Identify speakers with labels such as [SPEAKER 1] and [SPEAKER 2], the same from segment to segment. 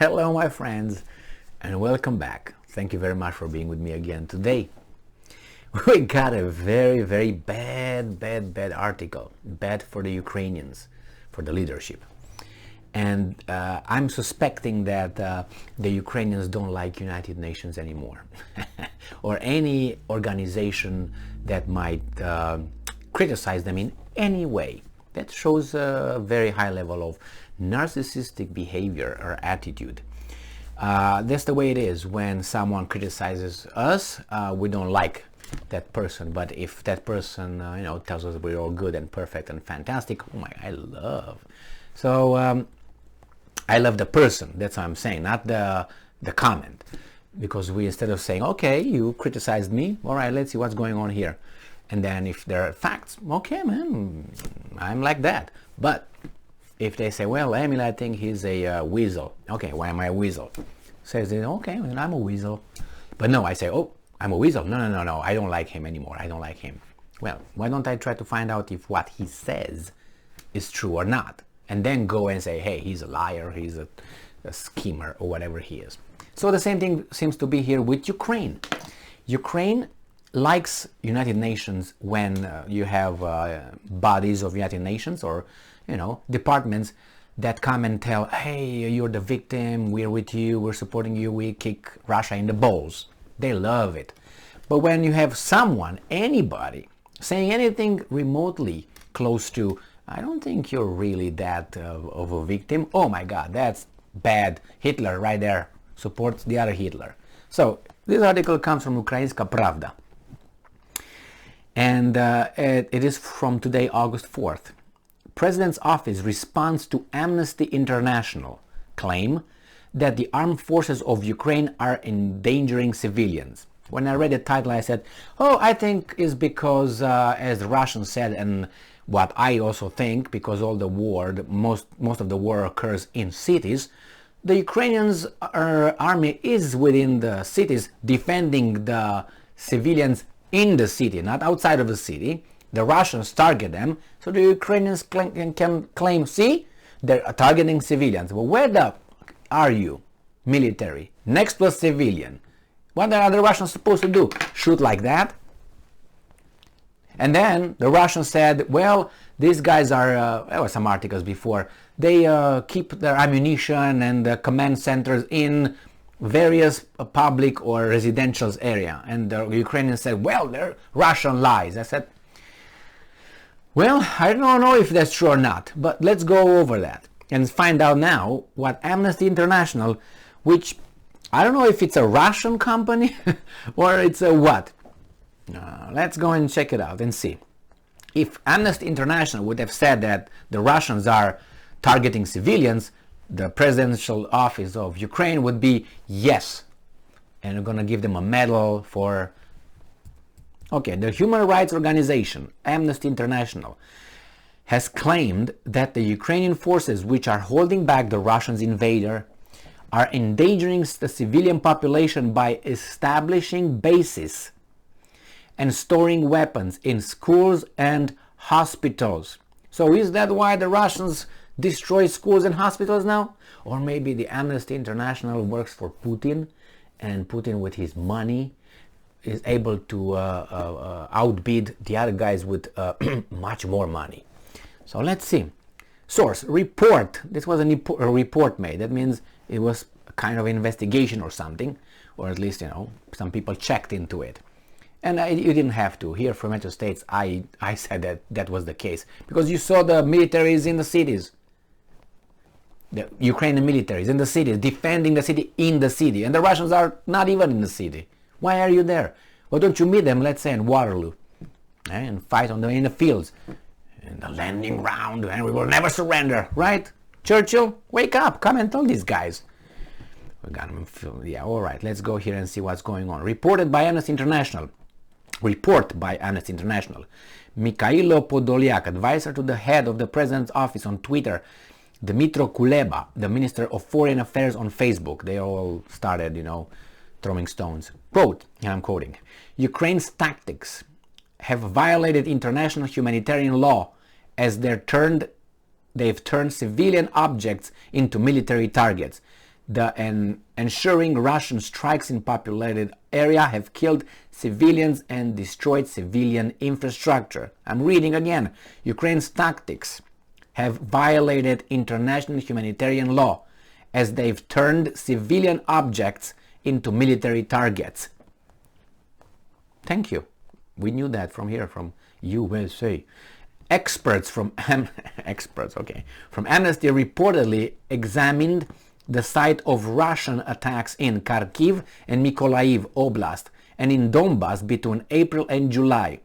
[SPEAKER 1] Hello my friends and welcome back. Thank you very much for being with me again today. We got a very bad article. Bad for the Ukrainians, for the leadership. And I'm suspecting that the Ukrainians don't like United Nations anymore. Or any organization that might criticize them in any way. That shows a very high level of narcissistic behavior or attitude. That's the way it is. When someone criticizes us, we don't like that person. But if that person, tells us we're all good and perfect and fantastic, oh my, I love. So I love the person. That's what I'm saying, not the comment. Because we, instead of saying, okay, you criticized me, all right, let's see what's going on here. And then if there are facts, okay, man, I'm like that. But if they say, well, Emil, I think he's a weasel. Okay, why am I a weasel? Says, okay, well, I'm a weasel. But no, I say, oh, I'm a weasel. No, I don't like him anymore. I don't like him. Well, why don't I try to find out if what he says is true or not? And then go and say, hey, he's a liar, he's a schemer, or whatever he is. So the same thing seems to be here with Ukraine. Ukraine likes United Nations when you have bodies of United Nations or departments that come and tell, hey, you're the victim, we're with you, we're supporting you, we kick Russia in the balls. They love it. But when you have someone, anybody, saying anything remotely close to, I don't think you're really that of a victim, oh my God, that's bad, Hitler right there, supports the other Hitler. So this article comes from Ukrainska Pravda. And it is from today, August 4th. President's office responds to Amnesty International claim that the armed forces of Ukraine are endangering civilians. When I read the title, I said, oh, I think it's because, as the Russians said, and what I also think, because all the war, most of the war occurs in cities, the Ukrainians' army is within the cities defending the civilians in the city, not outside of the city. The Russians target them, so the Ukrainians can claim, see, they're targeting civilians. Well, where are you, military, next to a civilian? What are the Russians supposed to do? Shoot like that? And then the Russians said, well, these guys are, there were some articles before, they keep their ammunition and the command centers in various public or residential area. And the Ukrainians said, well, they're Russian lies. I said, well, I don't know if that's true or not, but let's go over that and find out now what Amnesty International, which I don't know if it's a Russian company or it's a what. Let's go and check it out and see. If Amnesty International would have said that the Russians are targeting civilians, the presidential office of Ukraine would be yes. And we're going to give them a medal for... Okay, the human rights organization, Amnesty International, has claimed that the Ukrainian forces which are holding back the Russians invader are endangering the civilian population by establishing bases and storing weapons in schools and hospitals. So is that why the Russians destroy schools and hospitals now? Or maybe the Amnesty International works for Putin, and Putin with his money is able to outbid the other guys with much more money. So let's see. Source, report. This was a report made. That means it was a kind of investigation or something, or at least, some people checked into it. And you didn't have to. Here from Metro States, I said that was the case. Because you saw the militaries in the cities. The Ukrainian militaries in the cities, defending the city in the city. And the Russians are not even in the city. Why are you there? Why don't you meet them, let's say, in Waterloo? And fight in the fields. In the landing round, and we will never surrender. Right? Churchill, wake up. Come and tell these guys. Yeah, all right. Let's go here and see what's going on. Reported by Amnesty International. Report by Amnesty International. Mikhailo Podolyak, advisor to the head of the president's office on Twitter. Dmytro Kuleba, the Minister of Foreign Affairs on Facebook. They all started, throwing stones. Quote, and I'm quoting, Ukraine's tactics have violated international humanitarian law as they've turned civilian objects into military targets. ensuring Russian strikes in populated area have killed civilians and destroyed civilian infrastructure. I'm reading again. Ukraine's tactics have violated international humanitarian law as they've turned civilian objects into military targets. Thank you. We knew that from here, from USA. Experts from Amnesty reportedly examined the site of Russian attacks in Kharkiv and Mykolaiv Oblast and in Donbas between April and July.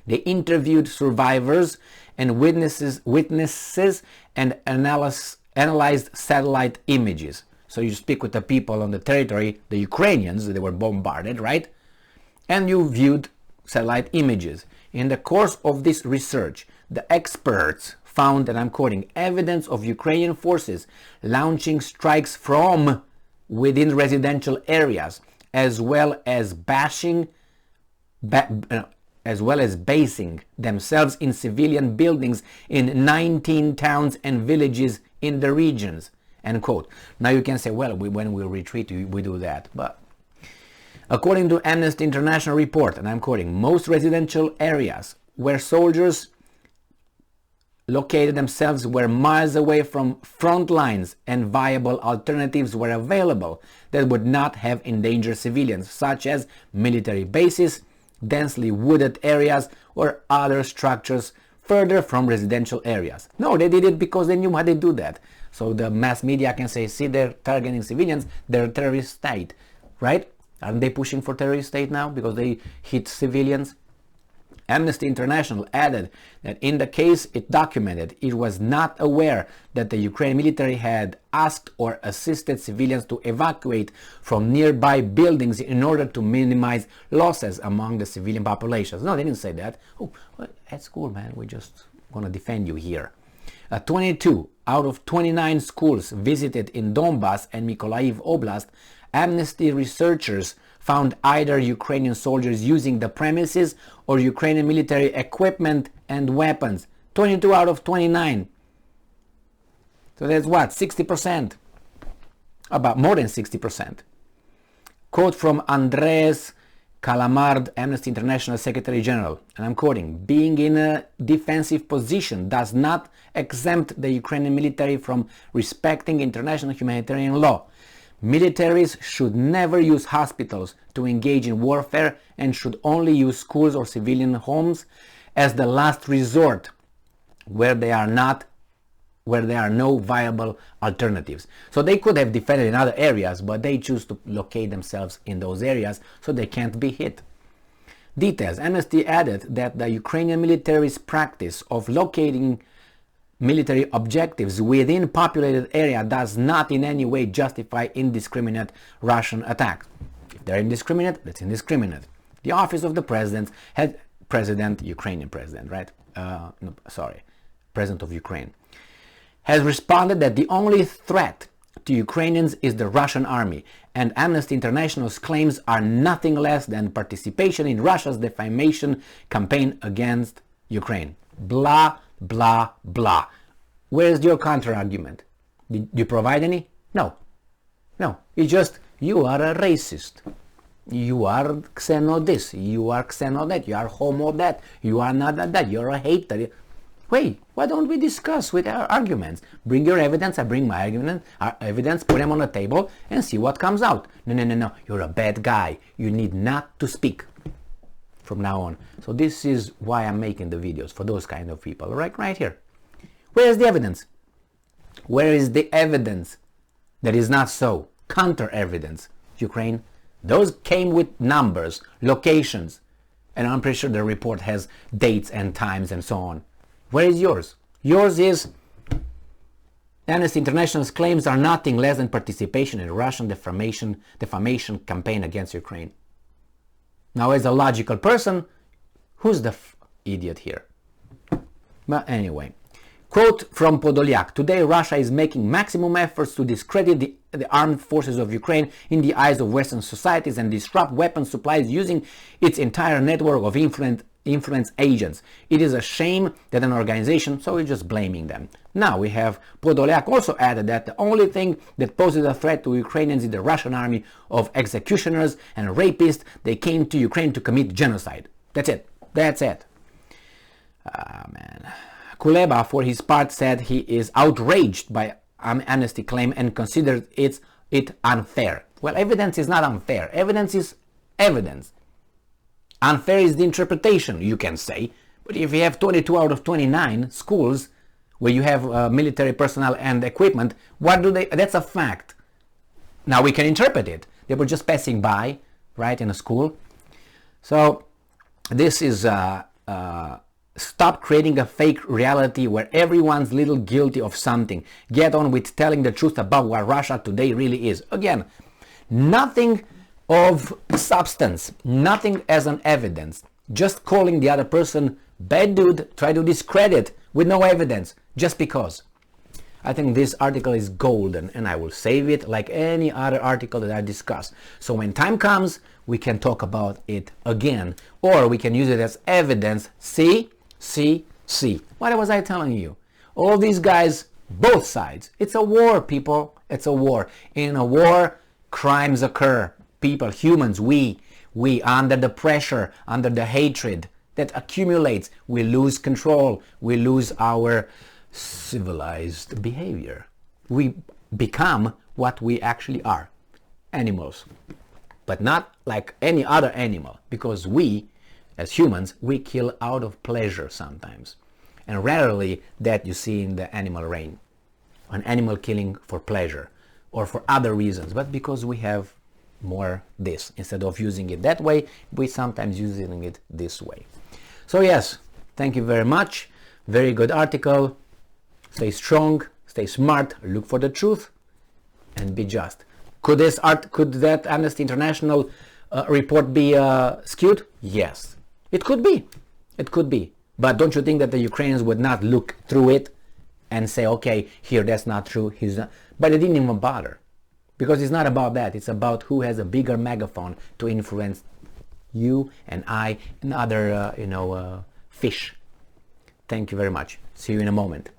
[SPEAKER 1] They interviewed survivors and witnesses and analyzed satellite images. So you speak with the people on the territory, the Ukrainians, they were bombarded, right? And you viewed satellite images. In the course of this research, the experts found, and I'm quoting, evidence of Ukrainian forces launching strikes from within residential areas, as well as basing themselves in civilian buildings in 19 towns and villages in the regions. End quote. Now you can say, well, when we retreat, we do that. But according to Amnesty International report, and I'm quoting, most residential areas where soldiers located themselves were miles away from front lines, and viable alternatives were available that would not have endangered civilians, such as military bases, densely wooded areas, or other structures further from residential areas. No, they did it because they knew how to do that. So the mass media can say, see, they're targeting civilians, they're a terrorist state, right? Aren't they pushing for terrorist state now because they hit civilians? Amnesty International added that in the case it documented, it was not aware that the Ukrainian military had asked or assisted civilians to evacuate from nearby buildings in order to minimize losses among the civilian populations. No, they didn't say that. Oh, well, that's cool, man. We're just going to defend you here. 22 out of 29 schools visited in Donbas and Mykolaiv Oblast, Amnesty researchers found either Ukrainian soldiers using the premises or Ukrainian military equipment and weapons. 22 out of 29. So that's what? 60%. About more than 60%. Quote from Andres Calamard, Amnesty International Secretary General, and I'm quoting, being in a defensive position does not exempt the Ukrainian military from respecting international humanitarian law. Militaries should never use hospitals to engage in warfare and should only use schools or civilian homes as the last resort where there are no viable alternatives. So they could have defended in other areas, but they choose to locate themselves in those areas so they can't be hit. Details. Amnesty added that the Ukrainian military's practice of locating military objectives within populated area does not in any way justify indiscriminate Russian attacks. If they're indiscriminate, that's indiscriminate. The office of the president had Ukrainian president, right? President of Ukraine, has responded that the only threat to Ukrainians is the Russian army, and Amnesty International's claims are nothing less than participation in Russia's defamation campaign against Ukraine. Blah, blah, blah. Where is your counter-argument? Did you provide any? No. No. It's just, you are a racist. You are xeno this. You are xeno that. You are homo that. You are not that. You're a hater. Wait, why don't we discuss with our arguments? Bring your evidence, I bring my evidence, put them on the table and see what comes out. No. You're a bad guy. You need not to speak from now on. So this is why I'm making the videos, for those kind of people, right here. Where is the evidence? Where is the evidence that is not so? Counter evidence. Ukraine, those came with numbers, locations, and I'm pretty sure the report has dates and times and so on. Where is yours? Yours is Amnesty International's claims are nothing less than participation in Russian defamation campaign against Ukraine. Now, as a logical person, who's the idiot here? But anyway, quote from Podolyak, today Russia is making maximum efforts to discredit the armed forces of Ukraine in the eyes of Western societies and disrupt weapons supplies using its entire network of influence agents. It is a shame that an organization, so we're just blaming them. Now we have Podolyak also added that the only thing that poses a threat to Ukrainians is the Russian army of executioners and rapists. They came to Ukraine to commit genocide. That's it. That's it. Man. Kuleba, for his part, said he is outraged by amnesty claim and considers it unfair. Well, evidence is not unfair. Evidence is evidence. Unfair is the interpretation, you can say. But if you have 22 out of 29 schools where you have military personnel and equipment, what do they? That's a fact. Now we can interpret it. They were just passing by, right, in a school. So this is stop creating a fake reality where everyone's little guilty of something. Get on with telling the truth about what Russia today really is. Again, nothing of substance, nothing as an evidence. Just calling the other person bad dude, try to discredit with no evidence, just because. I think this article is golden, and I will save it like any other article that I discuss. So when time comes, we can talk about it again, or we can use it as evidence. See? What was I telling you? All these guys, both sides. It's a war, people. It's a war. In a war, crimes occur. People, humans, we under the pressure, under the hatred that accumulates, we lose control. We lose our civilized behavior. We become what we actually are, animals, but not like any other animal, because we, as humans, we kill out of pleasure sometimes, and rarely that you see in the animal reign, an animal killing for pleasure or for other reasons, but because we have more this. Instead of using it that way, we sometimes using it this way. So yes, thank you very much. Very good article. Stay strong, stay smart, look for the truth, and be just. Could that Amnesty International report be skewed? Yes, it could be. It could be. But don't you think that the Ukrainians would not look through it and say, okay, here, that's not true. He's not. But they didn't even bother, because it's not about that. It's about who has a bigger megaphone to influence you and I and other, fish. Thank you very much. See you in a moment.